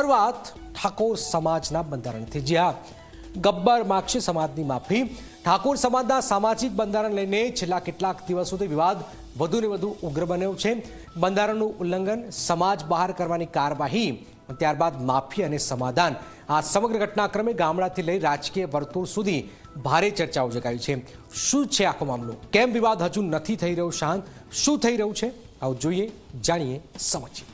શરૂઆત ઠાકોર સમાજના બંધારણથી। જ્યાં ગબ્બર માગશે સમાજની માફી। ઠાકોર સમાજના સામાજિક બંધારણ લઈને છેલ્લા કેટલાક દિવસોથી વિવાદ વધુને વધુ ઉગ્ર બન્યો છે। બંધારણનું ઉલ્લંઘન, સમાજ બહાર કરવાની કાર્યવાહી, ત્યારબાદ માફી અને સમાધાન, આ સમગ્ર ઘટનાક્રમે ગામડાથી લઈ રાજકીય વર્તુળ સુધી ભારે ચર્ચાઓ જગાવી છે। શું છે આખો મામલો? કેમ વિવાદ હજુ નથી થઈ રહ્યો શાંત? શું થઈ રહ્યું છે? આવો જોઈએ, જાણીએ, સમજીએ।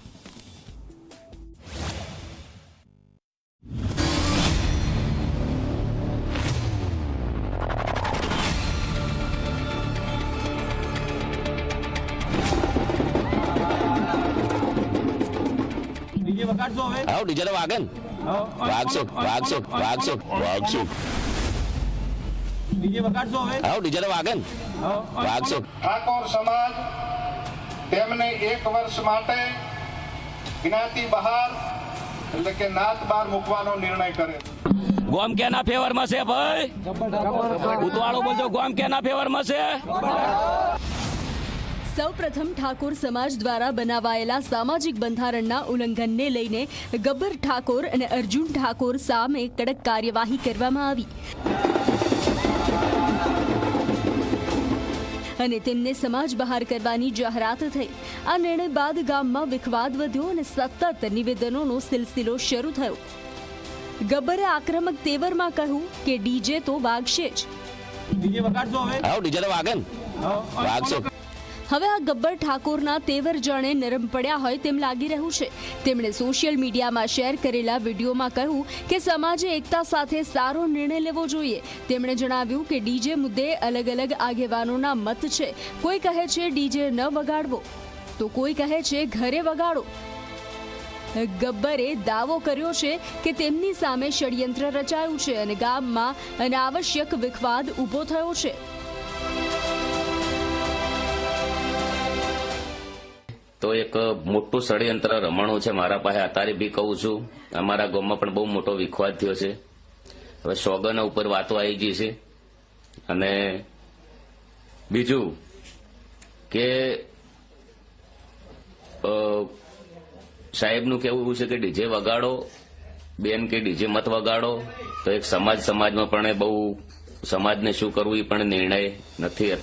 આવો ડીજે વાગે વાગશે વાગશે વાગશે વાગશે ડીજે વગાડજો હવે આવો ડીજે વાગે વાગશે। ઠાકોર સમાજ તેમને 1 વર્ષ માટે જ્ઞાતિ બહાર એટલે કે નાત બહાર મૂકવાનો નિર્ણય કરે। ગોમ કેના ફેવરમાં છે ભાઈ? ઉતવાળો બોલજો, ગોમ કેના ફેવરમાં છે? સૌપ્રથમ ઠાકોર સમાજ દ્વારા બનાવાયેલા સામાજિક બંધારણના ઉલ્લંઘનને લઈને ગબ્બર ઠાકોર અને અર્જુન ઠાકોર સામે કડક કાર્યવાહી કરવામાં આવી અને તેમને સમાજ બહાર કરવાની જાહેરાત થઈ। આ નિર્ણય બાદ ગામમાં વિખવાદ વધ્યો અને સતત નિવેદનોનો સિલસિલો શરૂ થયો। ગબ્બરે આક્રમક તેવરમાં કહ્યું કે ડીજે તો વાગશે જ। ડીજે વગાડજો હવે આવો ડીજે વાગે વાગશે। હવે આ ગબ્બર ઠાકોરના તેવર જાણે નરમ પડ્યા હોય તેમ લાગી રહ્યું છે। તેમણે સોશિયલ મીડિયામાં શેર કરેલા વિડીયોમાં કહ્યું કે સમાજે એકતા સાથે સારો નિર્ણય લેવો જોઈએ। તેમણે જણાવ્યું કે ડીજે મુદ્દે અલગ અલગ આગેવાનોના મત છે। કોઈ કહે છે ડીજે ન વગાડવો, તો કોઈ કહે છે ઘરે વગાડો। ગબ્બરે દાવો કર્યો છે કે તેમની સામે ષડયંત્ર રચાયું છે અને ગામમાં અનાવશ્યક વિખવાદ ઊભો થયો છે। તો એક મોટું ષડયંત્ર રમણું છે મારા પાસે। અત્યારે બી કહું છું, અમારા ગામમાં પણ બહુ મોટો વિખવાદ થયો છે। હવે સોગન ઉપર વાતો આવી ગઈ છે। અને બીજું કે સાહેબનું કહેવું છે કે ડીજે વગાડો બેન, કે ડીજે મત વગાડો। તો એક સમાજમાં પણ બહુ સમાજને શું કરવું એ પણ નિર્ણય નથી।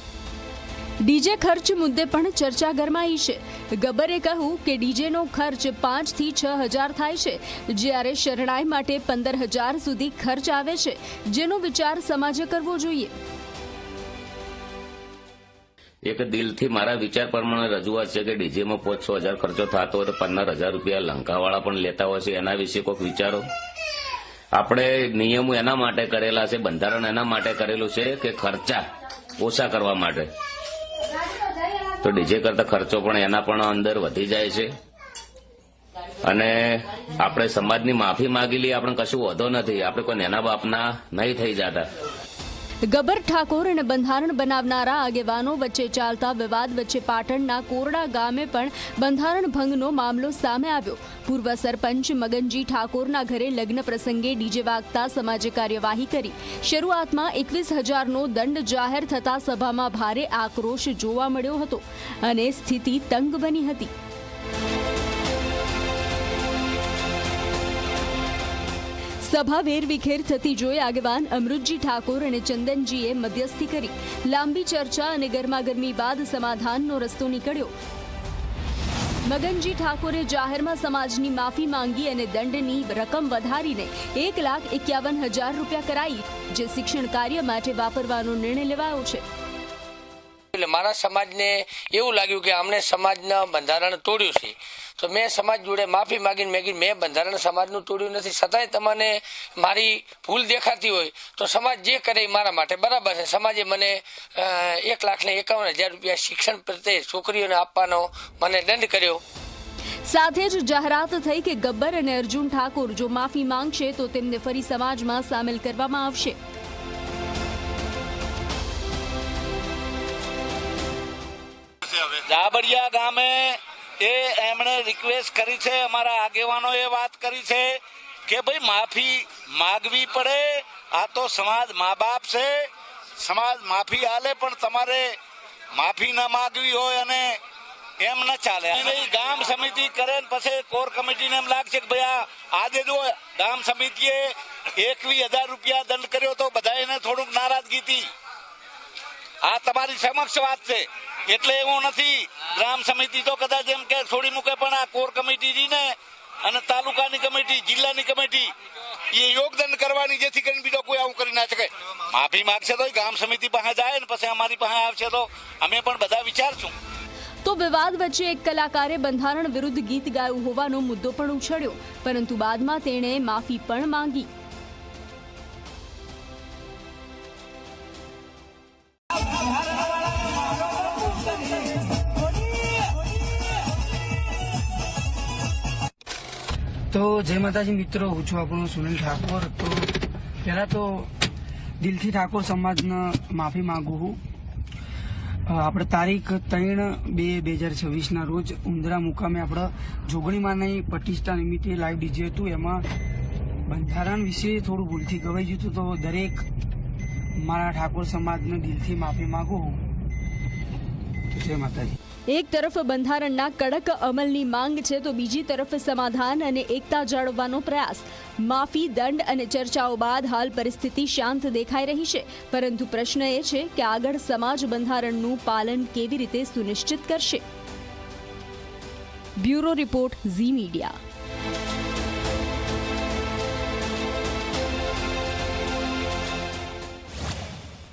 ડીજે ખર્ચ મુદ્દે પણ ચર્ચા ગરમાઈ છે। ગબ્બરે કહ્યું કે ડીજેનો ખર્ચ 5 થી 6 હજાર થાય છે, જ્યારે શરણાઈ માટે 15,000 સુધી ખર્ચ આવે છે, જેનો વિચાર સમાજે કરવો જોઈએ। એક દિલથી મારા વિચાર પ્રમાણે રજૂઆત છે કે ડીજેમાં 5-6 હજાર ખર્ચો થતો હોય તો 15,000 રૂપિયા લંકાવાળા પણ લેતા હોય છે। એના વિશે કોઈક વિચારો। આપણે નિયમો એના માટે કરેલા છે, બંધારણ એના માટે કરેલું છે કે ખર્ચા ઓછા કરવા માટે। તો ડીજે કરતા ખર્ચો પણ એના પણ અંદર વધી જાય છે। અને આપણે સમાજની માફી માંગી લઈએ, આપણે કશું વધો નથી, આપણે કોઈ નેના બાપના નહીં થઈ જતા। ગબ્બર ઠાકોર અને બંધારણ બનાવનારા આગેવાનો વચ્ચે ચાલતા વિવાદ વચ્ચે પાટણના કોરડા ગામે પણ બંધારણ ભંગનો મામલો સામે આવ્યો। પૂર્વ સરપંચ મગનજી ઠાકોરના ઘરે લગ્ન પ્રસંગે ડીજે વાગતા સમાજે કાર્યવાહી કરી। શરૂઆતમાં 21,000નો દંડ જાહેર થતા સભામાં ભારે આક્રોશ જોવા મળ્યો હતો અને સ્થિતિ તંગ બની હતી। સભા વેરવિખેર થતી જોઈ આગેવાન અમૃતજી ઠાકોર અને ચંદનજીએ મધ્યસ્થી કરી। લાંબી ચર્ચા અને ગરમાગરમી બાદ સમાધાનનો રસ્તો નીકળ્યો। મગનજી ઠાકોરે જાહેરમાં સમાજની માફી માંગી અને દંડની રકમ વધારીને 1,51,000 રૂપિયા કરાઈ, જે શિક્ષણ કાર્ય માટે વાપરવાનો નિર્ણય લેવાયો છે। એટલે મારા સમાજને એવું લાગ્યું કે આમણે સમાજના બંધારણ તોડ્યું છે, તો મેં સમાજ જોડે માફી માંગીને મેં બંધારણ સમાજનું તોડ્યું નથી। છતાંય તમને મારી ભૂલ દેખાતી હોય તો સમાજ જે કરે એ મારા માટે બરાબર છે। સમાજે મને 1,51,000 રૂપિયા શિક્ષણ પ્રત્યે છોકરીઓને આપવાનો મને દંડ કર્યો। સાથે જ જાહેરાત થઈ કે ગબ્બર અને અર્જુન ઠાકોર જો માફી માંગશે તો તેમને ફરી સમાજમાં સામેલ કરવામાં આવશે। જાબડિયા ગામે એમણે રિક્વેસ્ટ કરી છે, અમારા આગેવાનોએ વાત કરી છે કે ભાઈ માફી માગવી પડે। આ તો સમાજ મા બાપ છે, સમાજ માફી આલે, પણ તમારે માફી ન માગવી હોય અને એમ ન ચાલે. ગામ સમિતિ કરે ને પછી કોર કમિટીને એમ લાગશે કે ભાઈ આજે જો ગામ સમિતિએ 21,000 રૂપિયા દંડ કર્યો તો બધા એને થોડુંક નારાજગી હતી. આ તમારી સમક્ષ વાત છે, એટલે એવું નથી. ગ્રામ સમિતિ તો કદાચ એમ કે છોડી મૂકે, પણ આ કોર કમિટી ને અને તાલુકાની કમિટી, જિલ્લાની કમિટી એ યોગદાન કરવાની, જેથી કરીને બીજો કોઈ આવું કરી ના શકે. માફી માંગશે તો ગામ સમિતિ પાસે જાય ને પછી અમારી પાસે આવશે તો અમે પણ બધા વિચારશું. તો વિવાદ વચ્ચે એક કલાકારે બંધારણ વિરુદ્ધ ગીત ગાયું હોવાનો મુદ્દો પણ ઉછળ્યો, પરંતુ બાદમાં તેણે માફી પણ માંગી. તો જય માતાજી મિત્રો, હું છું આપણો સુનિલ ઠાકોર. તો પહેલાં તો દિલથી ઠાકોર સમાજને માફી માંગુ છું. આપણે તારીખ 3/2/2026 રોજ ઉંદરા મુકામે આપણે જોગણીમાંની પ્રતિષ્ઠા નિમિત્તે લાઈવ ડીજે હતું. એમાં બંધારણ વિશે થોડું ભૂલથી ગવાઈ ગયું હતું. તો દરેક મારા ઠાકોર સમાજને દિલથી માફી માંગુ છું. તો જય માતાજી. એક તરફ બંધારણના કડક અમલની માંગ છે, તો બીજી તરફ સમાધાન અને એકતા જાળવવાનો પ્રયાસ. માફી, દંડ અને ચર્ચાઓ બાદ હાલ પરિસ્થિતિ શાંત દેખાઈ રહી છે, પરંતુ પ્રશ્ન એ છે કે આગળ સમાજ બંધારણનું પાલન કેવી રીતે સુનિશ્ચિત કરશે. Bureau report, Zee media.